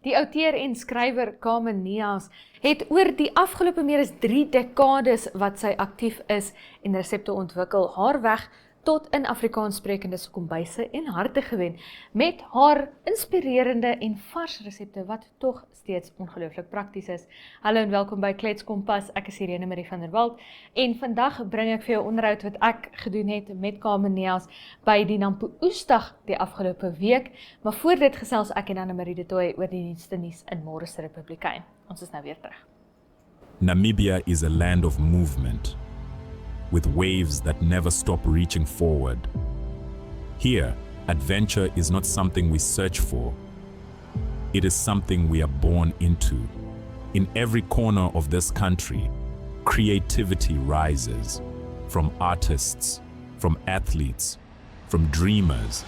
Die outeur en skrywer Carmen Neas het oor die afgelope meer as 3 dekades wat sy aktief is en resepte ontwikkel, haar weg tot in Afrikaans sprekende kombuise en harte gewen, met haar inspirerende en vars resepte wat tog steeds ongelooflik prakties is. Hallo en welkom by Klets Kompas, ek is Irene Marie van der Walt, en vandag bring ek vir jou onderhoud wat ek gedoen het met Carmen Neas by die Nampo Oesdag die afgelope week, maar voor dit gesels ek en Anne-Marie de Tooy oor die nuutste nuus in Môre se Republikein. Ons is nou weer terug. Namibia is a land of movement, with waves that never stop reaching forward. Here, adventure is not something we search for. It is something we are born into. In every corner of this country, creativity rises, from artists, from athletes, from dreamers.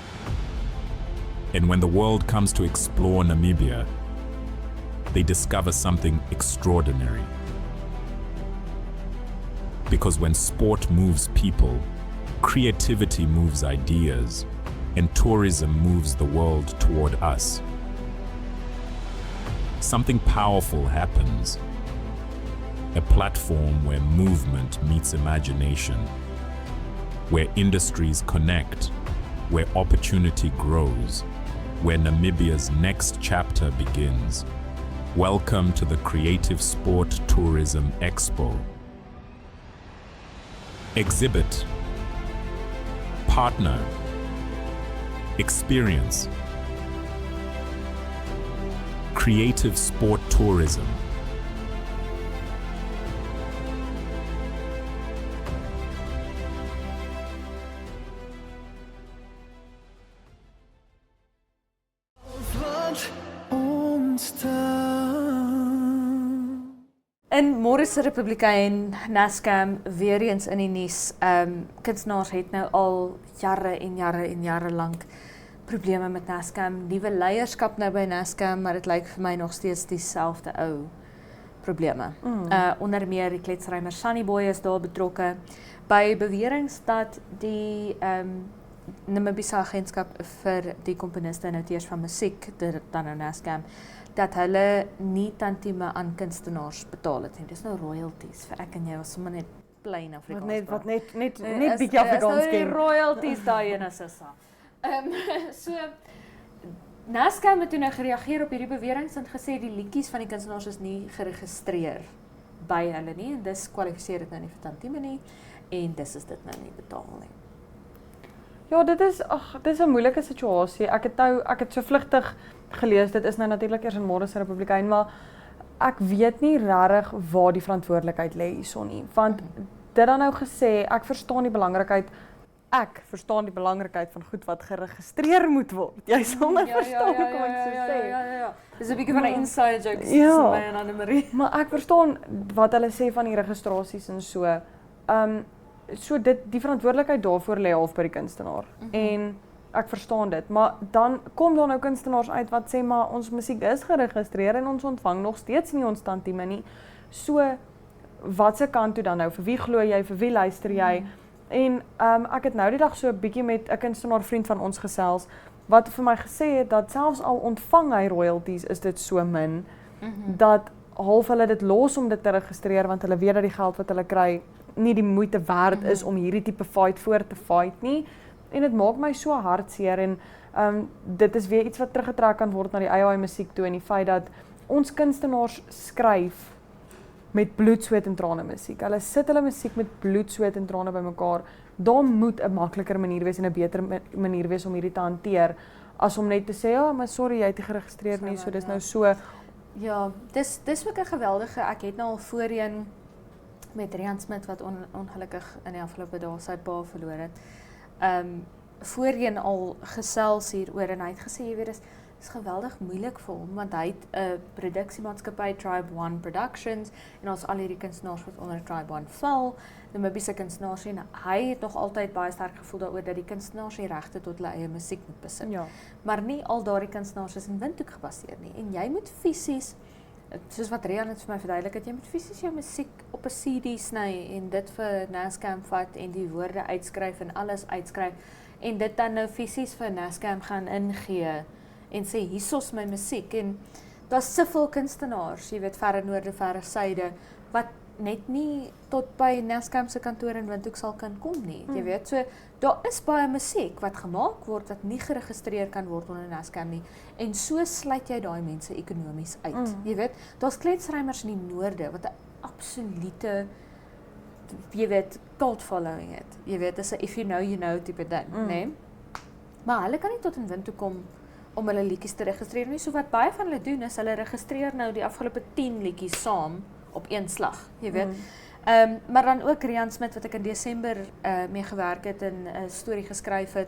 And when the world comes to explore Namibia, they discover something extraordinary. Because when sport moves people, creativity moves ideas, and tourism moves the world toward us. Something powerful happens. A platform where movement meets imagination, where industries connect, where opportunity grows, where Namibia's next chapter begins. Welcome to the Creative Sport Tourism Expo. Exhibit, partner, experience. Creative sport tourism. In Môre se Republikein, Nascam, weer eens in die nuus. Kunstenaars het nou al jare en jare lank probleme met Nascam. Nuwe leierskap nou by Nascam, maar dit lyk vir my nog steeds dieselfde ou probleme. Onder meer die kletsrymer Sunny Boy is daar betrokke by beweringe dat die Namibiese agentskap vir die komponiste en auteurs van musiek, dan nou Nascam, dat hulle nie tantieme aan kunstenaars betaal het. Dis nou royalties vir ek en jy, was sommer net plain Afrikaans. Wat net bietjie Afrikaans ken. Is nou die royalties daai ene sissa. So Nascam het toe nou gereageer op hierdie beweringe en gesê die liedjies van die kunstenaars is nie geregistreer by hulle nie en dis kwalifiseer dit nou nie vir tantieme nie en dis is dit nou nie betaal nie. Ja, dit is 'n moeilike situasie. Ek het so vlugtig gelees, dit is nou natuurlik eers in Môre se Republikein, maar ek weet nie regtig waar die verantwoordelikheid lê hierson nie. Want dit dan nou gesê, ek verstaan die belangrikheid van goed wat geregistreer moet word. Jy sal my verstaan hoe kom ek so sê. Ja. Dis 'n bietjie van 'n inside joke tussen my en Anne-Marie. Maar ek verstaan wat hulle sê van die registrasies en so. So die verantwoordelikheid daarvoor lê half by die kunstenaar. En ek verstaan dit, maar dan kom daar nou kunstenaars uit wat sê maar ons musiek is geregistreer en ons ontvang nog steeds nie ons tantieme nie. So wat se kant toe dan nou? Vir wie glo jy? Vir wie luister jy? En ek het nou die dag so 'n bietjie met 'n kunstenaar vriend van ons gesels wat vir my gesê het dat selfs al ontvang hy royalties is dit so min dat half hulle dit los om dit te registreer want hulle weet dat die geld wat hulle kry nie die moeite werd is om hierdie tipe fight voor te fight nie. En dit maak my so hartseer en dit is weer iets wat teruggetrek kan word na die eie musiek toe en die feit dat ons kunstenaars skryf met bloed, sweet en trane musiek. Hulle sit hulle musiek met bloed, sweet en trane bymekaar. Daar moet 'n makliker manier wees en 'n beter manier wees om hierdie te hanteer as om net te sê, "Ja, maar sorry, jy het nie geregistreer nie." So dis nou so. Ja, dis ook 'n geweldige. Ek het nou al voorheen met Rian Smit wat ongelukkig in die afgelope dae sy pa verloor het. Voorheen al gesels hieroor en hy het gesê, jy weet, dis geweldig moeilik vir hom want hy het 'n produksiemaatskappy Tribe One Productions en ons al hierdie kunstenaars wat onder Tribe One val, Namibiese kunstenaars en hy het nog altyd baie sterk gevoel daaroor dat die kunstenaars die regte tot hulle eie musiek moet besit. Ja. Maar nie al daardie kunstenaars is in Windhoek gebaseer nie en jy moet fisies soos wat Rian het vir my verduidelik het, jy moet fisies jou musiek op 'n CD sny en dit vir Nascam vat en die woorde uitskryf en alles uitskryf en dit dan nou fisies vir Nascam gaan ingee en sê hiersos my musiek en daar's soveel kunstenaars, jy weet, verre noorde, verre suide, wat net nie tot by Nascam se kantoor in Windhoek sal kan kom nie, jy weet. So daar is baie musiek wat gemaak word wat nie geregistreer kan word onder Nascam nie. En so sluit jy daai mense ekonomies uit. Jy weet, daar's kletsruimers in die noorde wat 'n absolute jy weet, cult following het. Jy weet, dis 'n if you know tipe ding, né? Maar hulle kan nie tot in Windhoek kom om hulle liedjies te registreer nie. So wat baie van hulle doen is hulle registreer nou die afgelope 10 liedjies saam op een slag, jy weet. Maar dan ook Rian Smit wat ek in Desember mee gewerk het en 'n storie geskryf het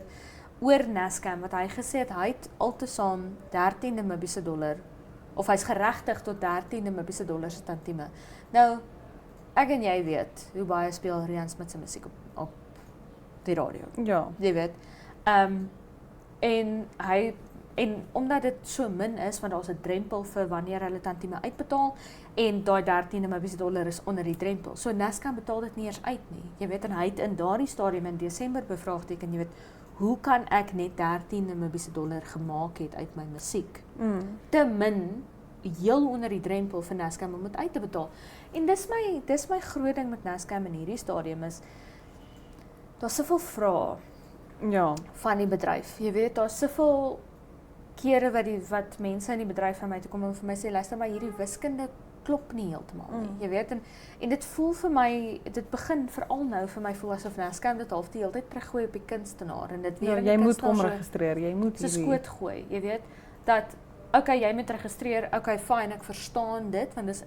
oor Nascam wat hy gesê het hy het altesaam 13 Namibiese dollar of hy's geregtig tot 13 Namibiese dollar se tantieme. Nou ek en jy weet hoe baie speel Rian Smit se musiek op die radio. Ja. Jy weet. En omdat dit so min is, want daar's 'n drempel vir wanneer hulle tantieme uitbetaal en daai 13 Namibiese dollar is onder die drempel. So Nascam betaal dit nie eers uit nie. Jy weet, en hy het in daardie stadium in Desember bevraagteken, jy weet, hoe kan ek net 13 Namibiese dollar gemaak het uit my musiek? Te min, heel onder die drempel vir Nascam om dit uit te betaal. En dis my groot ding met Nascam in hierdie stadium is daar's soveel vrae van die bedryf. Jy weet, daar's soveel kere wat mense in die bedryf van my toe kom en vir my sê, luister maar, hierdie wiskunde klop nie heeltemal nie. Jy weet, en dit voel vir my, dit begin veral nou vir my voel asof Nascam dit half die hele tyd teruggooi op die kunstenaar en dit weer jy moet hom registreer, jy moet hierdie skoot gooi. Jy weet dat okay, jy moet registreer, okay, fyn, ek verstaan dit want dis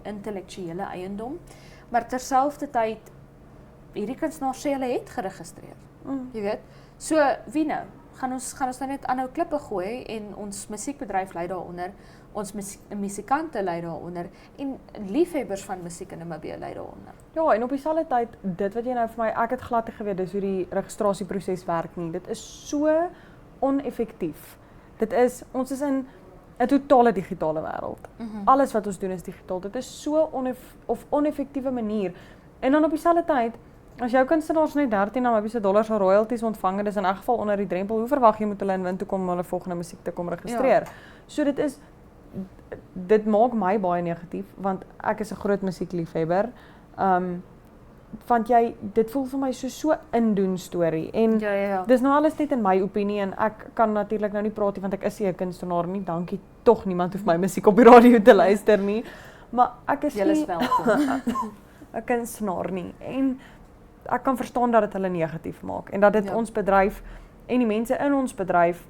intellektuele eiendom, maar terselfdertyd hierdie kunstenaar sê hulle het geregistreer. Jy weet. So wie nou? Gaan ons nou net aanhou klippe gooi en ons musiekbedryf lei daaronder, ons musikante lei daaronder en liefhebbers van musiek in Namibië lei daaronder. Ja, en op dieselfde tyd, dit wat jy nou vir my, ek het glad nie geweet dis hoe die registrasieproses werk nie. Dit is so oneffektief. Ons is in 'n totale digitale wêreld. Alles wat ons doen is digitaal. Dit is so oneffektiewe manier. En dan op dieselfde tyd, as jou kunstenaars net 13 Namibiese dollar se royalties ontvang, dis in elk geval onder die drempel, hoe verwag jy moet hulle in Windhoek kom om hulle volgende musiek te kom registreer? So dit maak my baie negatief, want ek is 'n groot musiekliefhebber. Want dit voel vir my so indoen storie. En dis nou alles net in my opinie en ek kan natuurlik nou nie praat nie, want ek is nie 'n kunstenaar nie. Dankie, tog niemand hoef my musiek op die radio te luister nie. Maar ek is Julle is welkom. 'n kunstenaar nie. En ek kan verstaan dat dit hulle negatief maak en dat dit ons bedryf en die mense in ons bedryf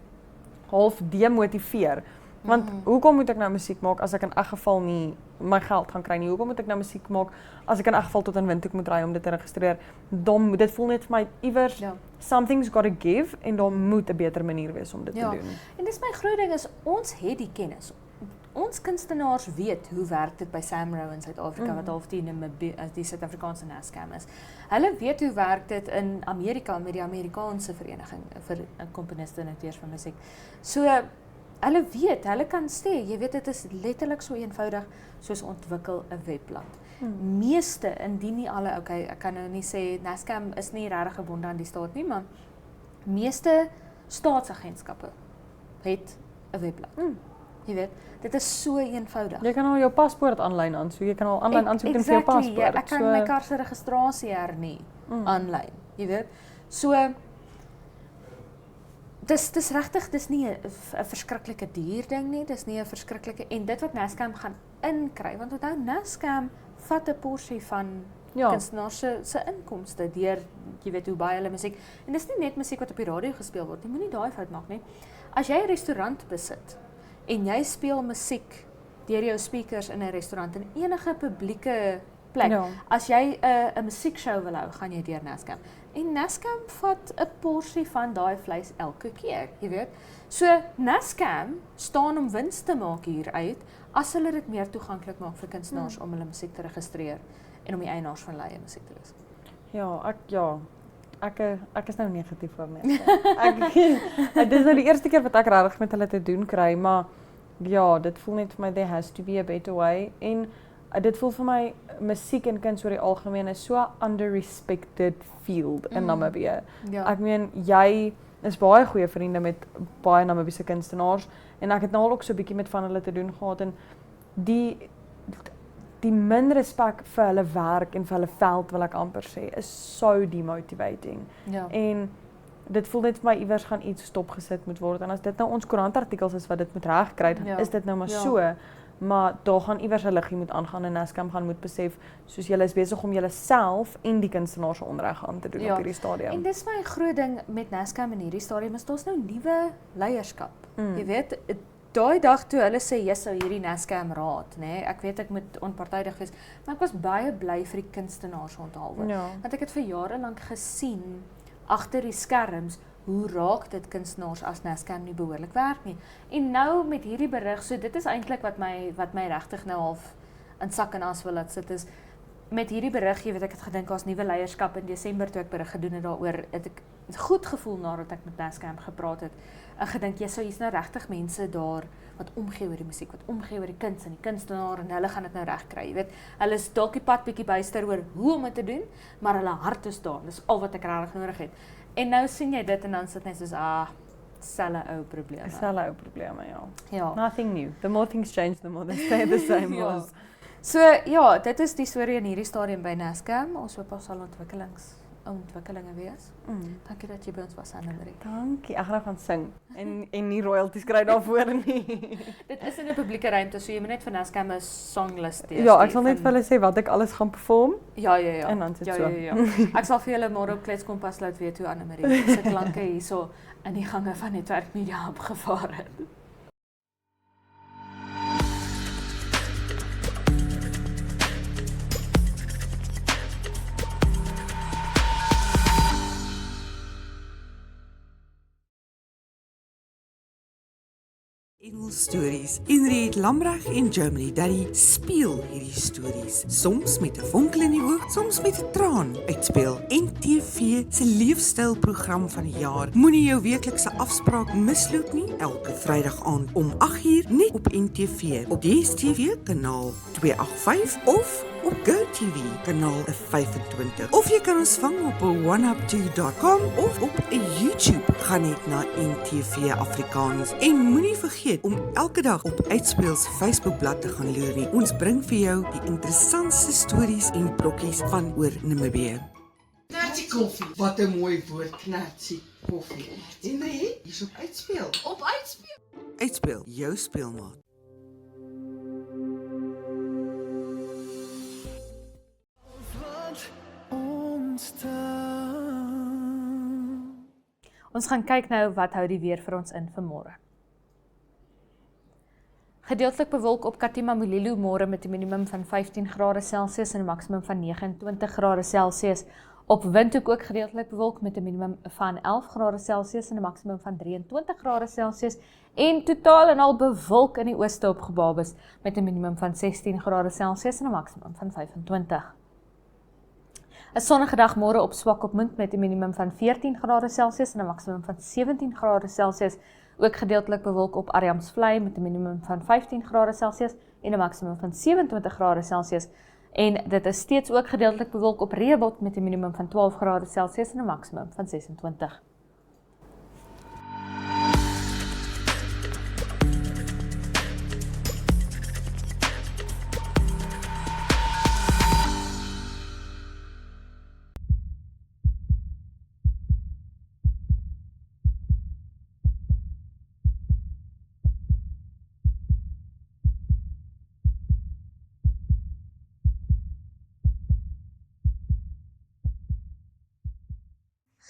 half demotiveer. Want hoekom moet ek nou musiek maak as ek in elk geval nie my geld gaan kry nie? Hoekom moet ek nou musiek maak as ek in elk geval tot in Windhoek moet ry om dit te registreer? Dit voel net vir my iewers something's got to give en daar moet 'n beter manier wees om dit te doen. En dis my groot ding is ons het die kennis. Ons kunstenaars weet hoe werk dit by Samro in Suid-Afrika wat half die Suid-Afrikaanse Nascam is. Hulle weet hoe werk dit in Amerika met die Amerikaanse vereniging vir komponiste en akteurs van musiek. So hulle weet, hulle kan sê, jy weet dit is letterlik so eenvoudig soos ontwikkel 'n webblad. Meeste, indien nie alle, okay, ek kan nou nie sê Nascam is nie regtig gebonde aan die staat nie, maar meeste staatsagentskappe het 'n webblad. Jy weet, dit is so eenvoudig. Jy kan al jou paspoort aanlyn aansoek, jy kan al aanlyn aansoek doen vir jou paspoort. Ek kan my kar se registrasie hernie aanlyn, jy weet. So dis regtig, dis nie 'n verskriklike duur ding nie, dis nie 'n verskriklike en dit wat Nascam gaan inkry, want onthou Nascam vat 'n porsie van kunstenaars se inkomste deur jy weet hoe baie hulle musiek en dis nie net musiek wat op die radio gespeel word nie, moenie daai fout maak nie. As jy 'n restaurant besit en jy speel musiek deur jou speakers in 'n restaurant in enige publieke plek. As jy 'n musiekshow wil hou, gaan jy deur Nascam. En Nascam vat 'n porsie van daai vleis elke keer, jy weet. So Nascam staan om wins te maak hieruit as hulle dit meer toeganklik maak vir kunstenaars om hulle musiek te registreer en om die eienaars van hulle eie musiek te wees. Ek is nou negatief oor Nascam. Dis nou die eerste keer wat ek regtig met hulle te doen kry, maar ja, dit voel net vir my there has to be a better way en dit voel vir my musiek en kuns oor die algemeen is so under-respected field in Namibië. Ek meen is baie goeie vriende met baie Namibiese kunstenaars en ek het nou al ook so 'n bietjie met van hulle te doen gehad en die min respek vir hulle werk en vir hulle veld wil ek amper sê is so demotivating. Ja. En dit voel net vir my iewers gaan iets stopgesit moet word en as dit nou ons koerantartikels is wat dit moet regkry, dan Ja. is dit nou maar Ja. so. Maar daar gaan iewers 'n liggie moet aangaan en Nascam gaan moet besef soos julle is besig om julle self en die kunstenaars se onreg aan te doen Ja. op hierdie stadium. En dis my groot ding met Nascam in hierdie stadium is daar's nou nuwe leierskap. Jy weet, daai dag toe hulle sê jy sou hierdie Nascam raad, nê? Ek weet ek moet onpartydig wees, maar ek was baie bly vir die kunstenaars onthaalwe. Ja. Want ek het vir jare lank gesien agter die skerms hoe raak dit kunstenaars as Nascam nie behoorlik werk nie. En nou met hierdie berig, so dit is eintlik wat my regtig nou half in sak en as wil laat sit is met hierdie berig, jy weet ek het gedink daar's nuwe leierskap in Desember toe ek berig gedoen het daaroor, het ek goed gevoel nadat ek met Nascam gepraat het. En gedink hier's nou regtig mense daar wat omgee oor die musiek, wat omgee oor die kuns en die kunstenaar en hulle gaan dit nou reg kry. Jy weet, hulle is dalk die pad bietjie byster oor hoe om dit te doen, maar hulle hart is daar. Dis al wat ek regtig nodig het. En nou sien jy dit en dan sit net soos selfe ou probleme. Dieselfde ou probleme, ja. Ja. Nothing new. The more things change, the more they stay the same. Ja. Was. So ja, dit is die storie in hierdie stadium by Nascam. Ons hoop daar sal ontwikkelinge wees. Dankie dat jy by ons was, Anne-Marie. Dankie. Ek gaan nou gaan sing en nie royalties kry daarvoor nie. Dit is in 'n publieke ruimte, so jy moet net vir Nascam 'n songlys Ja, ek sal net vir hulle sê wat ek alles gaan perform. Ja. En dan is dit ja, so. ja. Ek sal vir julle môre op Kletskompas laat weet hoe Anne-Marie se klanke hierso in die gange van Netwerk Media opgevaar het. Engels stories. Henriette Lambrecht en Germany Daddy speel hierdie stories. Soms met 'n vonkel in die oog, soms met 'n traan uitspeel. NTV se leefstylprogram van die jaar. Moenie jou weeklikse afspraak misloop nie. Elke Vrydag aand om 8uur net op NTV op DStv kanaal 285 of op GoTV kanaal 25. Of jy kan ons vang op 1up2.com of op YouTube. Gaan net na NTV Afrikaans en moenie vergeet om elke dag op Uitspeel se Facebookblad te gaan loer nie. Ons bring vir jou die interessantste stories en brokkies van oor Namibië. Knertsie koffie. Wat 'n mooi woord, knertsie koffie. Henry, hier's op Uitspeel. Op Uitspeel. Uitspeel, jou speelmaat. Ons gaan kyk nou wat hou die weer vir ons in vir môre. Gedeeltelik bewolk op Katima Mulilo môre met 'n minimum van 15 grade Celsius en 'n maksimum van 29 grade Celsius. Op Windhoek ook gedeeltelik bewolk met 'n minimum van 11 grade Celsius en 'n maksimum van 23 grade Celsius en totaal en al bewolk in die ooste op Gebabes met 'n minimum van 16 grade Celsius en 'n maksimum van 25. 'n Sonnige dag môre op Swakopmund met 'n minimum van 14 grade Celsius en 'n maksimum van 17 grade Celsius. Ook gedeeltelik bewolk op Ariamsvlei met 'n minimum van 15 grade Celsius en 'n maksimum van 27 grade Celsius. En dit is steeds ook gedeeltelik bewolk op Rehobot met 'n minimum van 12 grade Celsius en 'n maksimum van 26.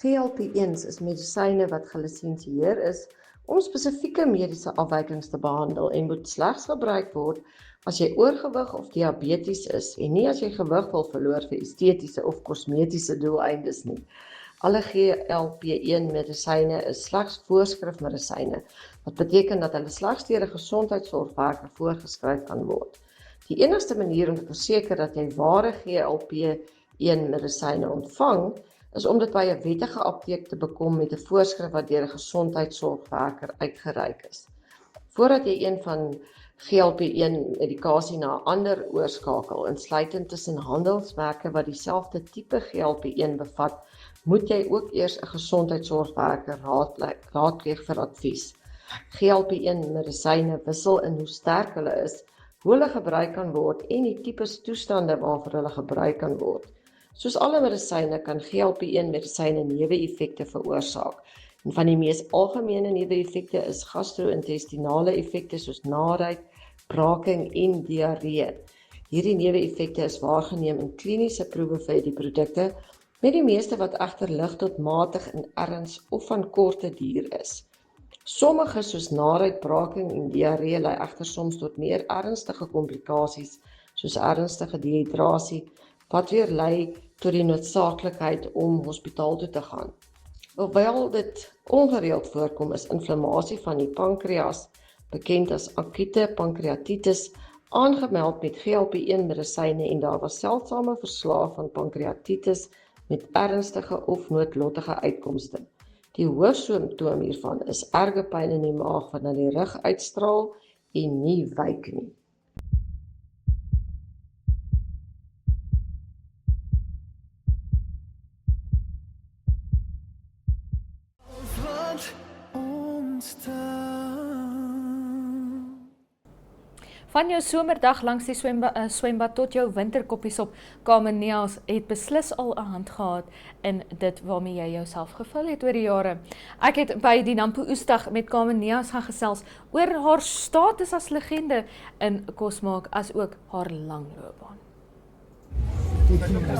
GLP-1s is medisyne wat gelisensieer is om spesifieke mediese afwykings te behandel en moet slegs gebruik word as jy oorgewig of diabetes is en nie as jy gewig wil verloor vir estetiese of kosmetiese doeleindes nie. Alle GLP-1 medisyne is slegs voorskrifmedisyne, wat beteken dat hulle slegs deur 'n gesondheidsorgwerker voorgeskryf kan word. Die enigste manier om te verseker dat jy ware GLP-1 medisyne ontvang, is om dit by 'n wettige apteek te bekom met 'n voorskrif wat deur 'n gesondheidsorgwerker uitgereik is. Voordat jy een van GLP-1 medikasie na 'n ander oorskakel, insluitend tussen handelsmerke wat dieselfde tipe GLP-1 bevat, moet jy ook eers 'n gesondheidsorgwerker raadpleeg vir advies. GLP-1 medisyne wissel in hoe sterk hulle is, hoe hulle gebruik kan word en die tipes toestande waarvoor hulle gebruik kan word. Soos alle medisyne kan GLP-1 medisyne neeweffekte veroorsaak. En van die mees algemene neeweffekte is gastro-intestinale effekte soos naarheid, braaking en diarree. Hierdie neeweffekte is waargeneem in kliniese proewe vir die produkte, met die meeste wat egter lig tot matig in erns of van korte duur is. Sommige soos naarheid, braaking en diarree lei egter soms tot meer ernstige komplikasies soos ernstige dehydrasie wat weer lei tot die noodsaaklikheid om hospitaal toe te gaan. Hoewel dit ongereeld voorkom, is inflammasie van die pankreas, bekend as akute pankreatitis, aangemeld met GLP-1 medisyne en daar was seldsame verslae van pankreatitis met ernstige of noodlottige uitkomste. Die hoofsimptoom hiervan is erge pyn in die maag wat na die rug uitstraal en nie wyk nie. Van jou somerdag langs die swembad tot jou winterkoppies op Kameneels het beslis al 'n hand gehad in dit waarmee jy jouself gevul het oor die jare. Ek het by die Nampo Oesdag met Kameneels gaan gesels oor haar status as legende in kosmaak as ook haar lang loopbaan.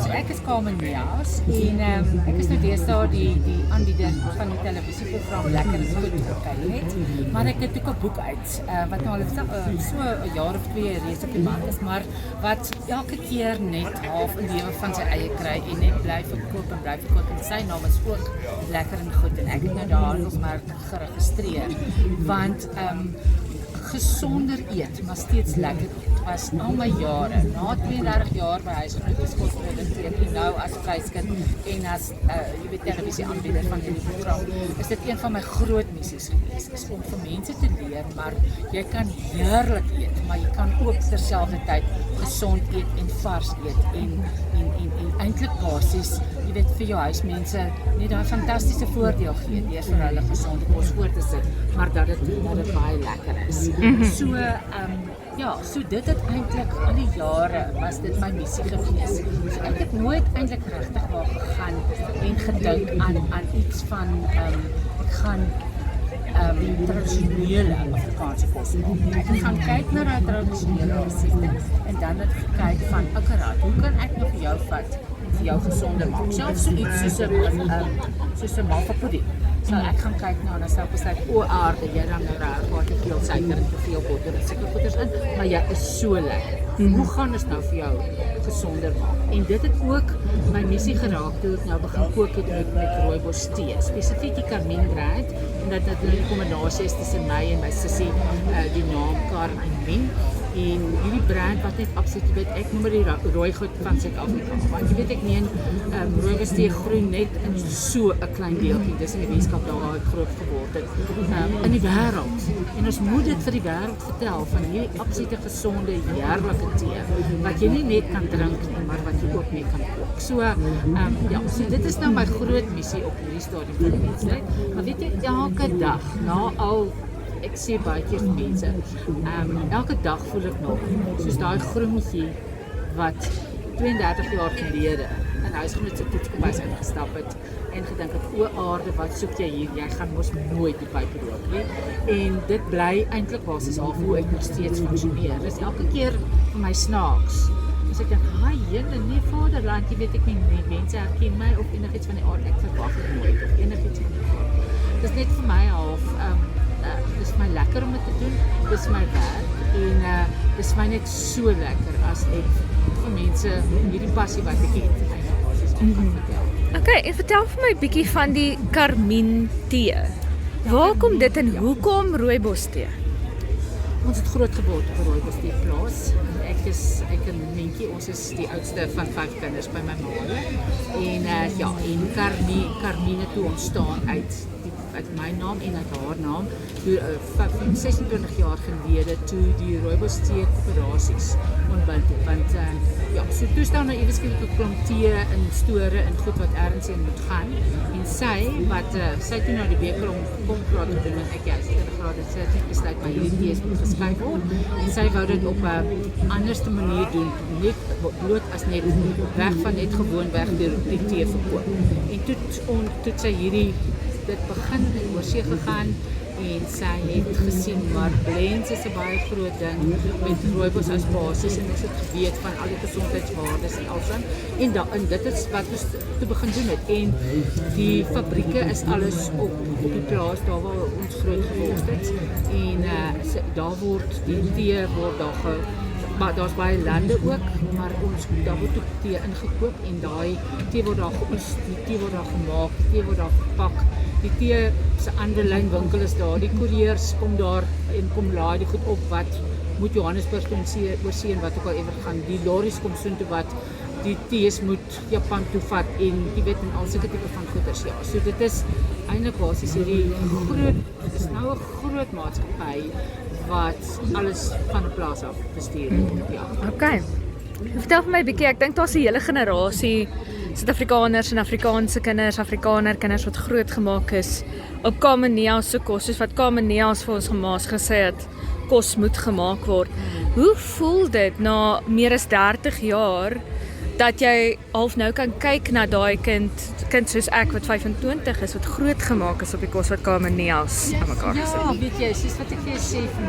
So ek is Kameneels en ek is nou deesdae die aanbieder van die televisieprogram Lekker is Goed gekry het, maar ek het ook 'n boek uit wat nou al so 'n jaar of 2 reeds op die mark is, maar wat elke keer net half 'n lewe van sy eie kry en net bly verkoop en sy naam is ook Lekker en Goed en ek het nou daar handelsmerk geregistreer want gesonder eet, maar steeds lekker eet, was al my jare, na 32 jaar by huisgenootskapsredakteur en nou as vryskind en as televisieaanbieder van hierdie program, is dit een van my groot missies gewees, is om vir mense te leer, maar jy kan heerlik eet, maar jy kan ook terselfdertyd gesond eet en vars eet en eintlik basies, jy weet, vir jou huismense net daai fantastiese voordeel gee deur vir hulle gesonde kos voor te sit, maar dat dit baie lekker is. So dit het eintlik al die jare was dit my missie gewees. So ek het nooit eintlik regtig waar gegaan en gedink aan iets van ek gaan tradisionele Afrikaanse kos maak. Ek gaan kyk na daai tradisionele resepte en dan het gekyk van hoe kan ek nou vir jou vat en vir jou gesonder maak. Selfs so iets soos 'n malva pudding. Sal ek gaan kyk na en dan sal ek sê aarde, jy dan nou raak te veel suiker en te veel botter en sulke goeders in, maar jy is so lekker. Hoe gaan ons nou vir jou gesonder maak? En dit het ook my missie geraak toe ek nou begin kook het met rooibos tee, spesifiek die Carmine brand, en dat dit nou die kombinasie is tussen my en my sussie, die naam Carmine. En hierdie brand wat net absoluut, jy weet, ek noem die rooi goed van Suid-Afrika, want jy weet ek meen, rooibos tee groei net in so 'n klein deeltjie, dis in die Weskaap daar waar ek groot geword het, in die wêreld. En ons moet dit vir die wêreld vertel, van hierdie absolute gesonde, heerlike tee, wat jy nie net kan drink nie, maar wat jy ook mee kan kook. So dit is nou my groot missie op hierdie stadium van die mensheid, maar weet jy, elke dag, na al ek sê baie keer vir mense, elke dag voel ek nog, soos daai groentjie wat 32 jaar gelede in huisgenoot se toetskombuis ingestap het en gedink het, o aarde, wat soek jy hier? Jy gaan mos nooit die pype rook nie. En dit bly eintlik basies al hoe ek nog steeds funksioneer. Dis elke keer vir my snaaks. Dus ek dink, nee vaderland, jy weet ek nie, mense herken my of enigiets van die aard, ek verwag het nooit of enigiets van die aard. Dis net vir my half, dis my lekker om dit te doen, dis my werk en dis my net so lekker as ek vir mense hierdie passie wat ek het eintlik basies kan vertel. Okay, en vertel vir my bietjie van die Carmine tee. Waar kom dit en hoekom rooibos tee? Ons het groot geword op 'n rooibos tee plaas. Ek en Mentjie, ons is die oudste van 5 kinders by my ma. En en Carmine toe ontstaan uit uit my naam en uit haar naam, toe 26 jaar gelede toe die Rooibos Tee Koöperasies ontbind het, want ja, so toe staan nou ewe skielik 'n klomp tee in store en goed wat ergens in moet gaan, en sy toe na die beker om kom praat te doen, en ek ja, sy het geraad, sy het besluit maar hierdie tees moet geskryf word, en sy wou dit op 'n anderste manier doen, net bloot as net weg van net gewoon weg die tee verkoop. En toe sy dit begin in oorsee gegaan, en sy het gesien, maar blends is 'n baie groot ding met rooibos as basis, en ons het geweet van al die gesondheidswaardes en alsaan, en dit is wat ons te begin doen het, en die fabrieke is alles op die plaas, daar waar ons groot geword het, en daar word die tee maar daar's baie lande ook, maar daar word ook tee ingekoop, en daai tee word daar geoes, die tee word daar gemaak, die tee word daar verpak, die tee se aanlyn winkel is daar, die koeriers kom daar en kom laai die goed op wat moet Johannesburg toe oorsee en wat ook al ewer gaan, die lorries kom soontoe wat die tees moet Japan toe vat, en jy weet, en al sulke tipe van goeders, ja, so dit is eintlik basies hierdie dit is nou 'n groot maatskappy wat alles van 'n plaas af bestuur, ja. Okay. Vertel vir my 'n bietjie, ek dink daar's 'n hele generasie Suid-Afrikaners en Afrikaanse kinders, Afrikaner kinders wat groot gemaak is op Kameneas se kos, soos wat Kameneas vir ons gemaas gesê het, kos moet gemaak word. Hoe voel dit na meer as 30 jaar dat jy half nou kan kyk na daai kind soos ek wat 25 is, wat groot gemaak is op die kos wat Kameneas aan mekaar gesit? Ja, weet jy, soos wat ek vir jou sê, vir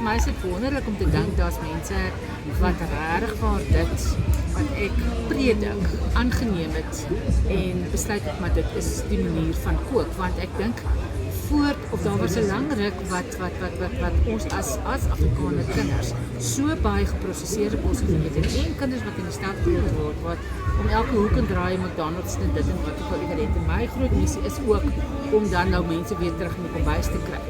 my is dit wonderlik om te dink daar's mense wat regtig waar dit wat ek predik aangeneem het en besluit het, maar dit is die manier van kook, want ek dink daar was 'n lang ruk wat ons as Afrikaner kinders so baie geprosesseerde kos geëet het, en kinders wat in die stad groot word, wat om elke hoek en draai McDonald's en dit en wat ook al ewer het, en my groot missie is ook om dan nou mense weer terug in die kombuis te kry,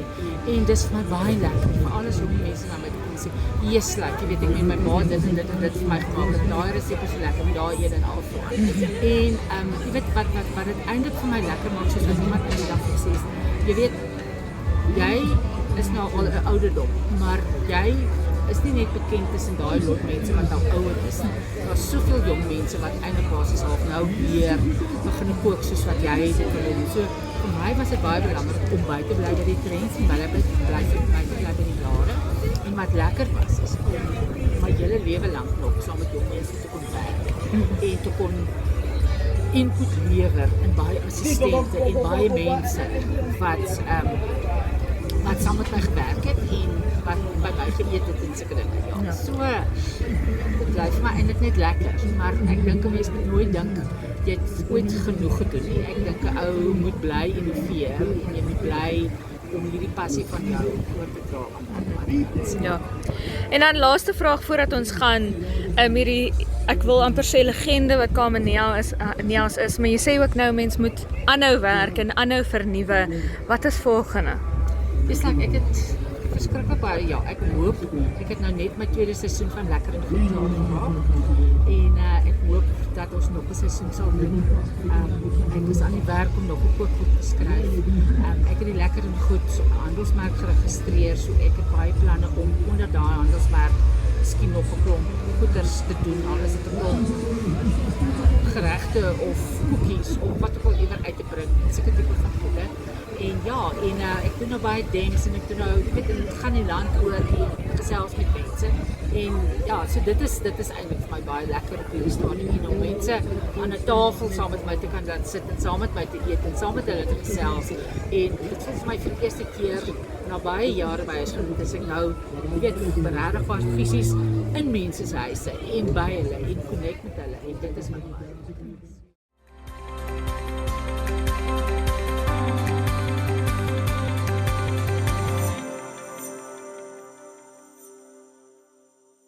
en dis vir my baie lekker, vir alles hoe mense na my toe kom sê, yes, like, jy weet, ek met my ma dit en dit vir my gemaak, en daai resep is lekker, en daai een en al so aan, en jy weet, wat dit eintlik vir my lekker maak, soos as iemand in die dag gesê is, jy weet, jy is nou al 'n ouderdom, maar jy is nie net bekend tussen daai lot mense wat al ouer is. Daar's soveel jong mense wat eintlik basies half nou weer begin kook soos wat jy dit wil doen. So vir my was dit baie belangrik om by te bly by die trends en by die jare. En wat lekker was is om my hele lewe lank nog saam met jong mense te kon werk en te kon input lewer en baie assistente en baie mense wat saam met my gewerk het en wat by my geëet het en sulke dinge. Ja. So, dit bly vir my eintlik net lekker, maar ek dink 'n mens moet nooit dink jy het ooit genoeg gedoen nie. Ek dink 'n ou moet bly innoveer en jy moet bly om hierdie passie van jou oor te dra aan ander mense. Ja. En dan laaste vraag voordat ons gaan, hierdie ek wil amper sê legende wat Kameneas is, maar jy sê ook nou mens moet aanhou werk en aanhou vernuwe. Wat is volgende? Dis ek het verskriklik baie, ja, ek hoop, ek het nou net my tweede seisoen van Lekker en Goed gemaak en ek hoop dat ons nog 'n seisoen sal doen. Ek is aan die werk om nog 'n kookboek te skryf. Ek het die Lekker en Goed handelsmerk geregistreer, so ek het baie planne om onder daai handelsmerk miskien nog 'n klomp goeders te doen, al is dit 'n klomp geregte of koekies of wat ook al ewer uit te bring, sulke tipe van goede. En ja, ek doen nou baie dance en ek doen nou, ek gaan die land oor en gesels met mense. En ja, so dit is eintlik vir my baie lekker op hierdie stadium om mense aan 'n tafel saam met my te kan laat sit en saam met my te eet en saam met hulle te gesels. En dit voel vir my vir die eerste keer na baie jare by is genoeg, as ek nou, jy weet, regtig was fisies in mense se huise en by hulle en connect met hulle en dit is my baie.